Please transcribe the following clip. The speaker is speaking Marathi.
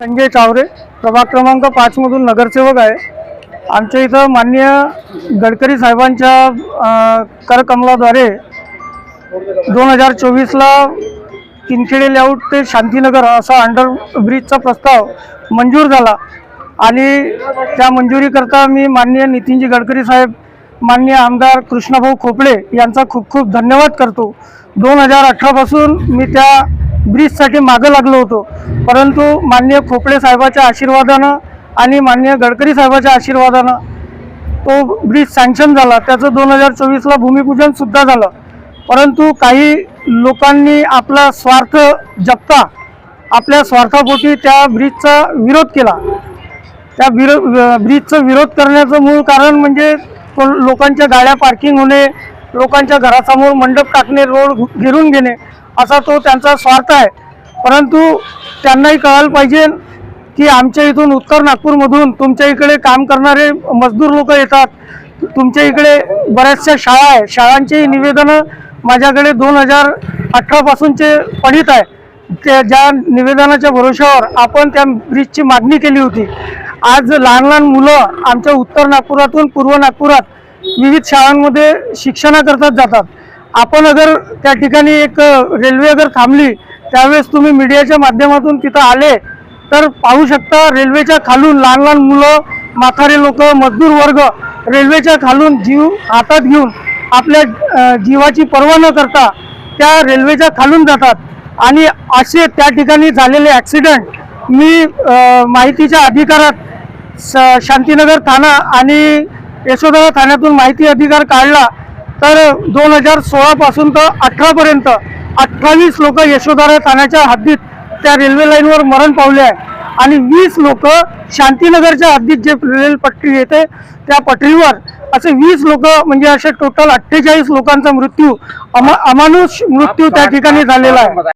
संजय चावरे प्रभाग क्रमांक 5 मधून नगरसेवक आहे। आमच्या इथं माननीय गडकरी साहेबांच्या करकमलाद्वारे 2024 ला किनखेडे लेआउट ते शांतीनगर असा अंडरब्रिजचा प्रस्ताव मंजूर झाला आणि त्या मंजुरीकरता मी माननीय नितीनजी गडकरी साहेब, माननीय आमदार कृष्णाभाऊ खोपडे यांचा खूप खूप धन्यवाद करतो। 2018 पासून मी त्या ब्रिजसाठी मागे लागलो होतो, परंतु माननीय खोपडे साहेबाच्या आशीर्वादानं आणि माननीय गडकरी साहेबाच्या आशीर्वादानं तो ब्रिज सँक्शन झाला। त्याचं 2024 ला भूमिपूजन सुद्धा झालं, परंतु काही लोकांनी आपला स्वार्थ जपता आपल्या स्वार्थापोटी त्या ब्रिजचा विरोध केला। त्या ब्रिजचा विरोध करण्याचं मूळ कारण म्हणजे लोकांच्या गाड्या पार्किंग होणे, लोकांच्या घरासमोर मंडप टाकणे, रोड घेरून घेणे असा तो त्यांचा स्वार्थ आहे। परंतु त्यांनाही कळायला पाहिजे की आमच्या इथून उत्तर नागपूरमधून तुमच्या इकडे काम करणारे मजदूर लोक येतात, तुमच्या इकडे बऱ्याचशा शाळा आहे, शाळांची निवेदनं माझ्याकडे 2018 पासूनचे पडित आहे। त्या ज्या निवेदनाच्या भरोशावर आपण त्या ब्रिजची मागणी केली होती। आज लहान लहान मुलं आमच्या उत्तर नागपुरातून पूर्व नागपुरात विविध शाळांमध्ये शिक्षणाकरता जातात। आपण अगर त्या ठिकाणी एक रेल्वे अगर थांबली त्यावेळेस तुम्ही मीडियाच्या माध्यमातून तिथं आले तर पाहू शकता, रेल्वेच्या खालून लहान लहान मुलं, म्हातारे लोक, मजदूर वर्ग रेल्वेच्या खालून जीव हातात घेऊन आपल्या जीवाची पर्वा न करता त्या रेल्वेच्या खालून जातात। आणि असे त्या ठिकाणी झालेले ॲक्सिडेंट मी माहितीच्या अधिकारात शांतीनगर ठाणा आणि यशोदा ठाण्यातून माहिती अधिकार काढला तर 2016 पासून तर 18 पर्यंत 28 लोक यशोदा ठाण्याच्या हद्दीत त्या रेल्वे लाईनवर मरण पावले आहे आणि 20 लोक शांतीनगरच्या हद्दीत जे रेल पटरी येते त्या पटरीवर असे 20 लोक म्हणजे असे टोटल 48 लोकांचा मृत्यू, अमानुष मृत्यू त्या ठिकाणी झालेला आहे।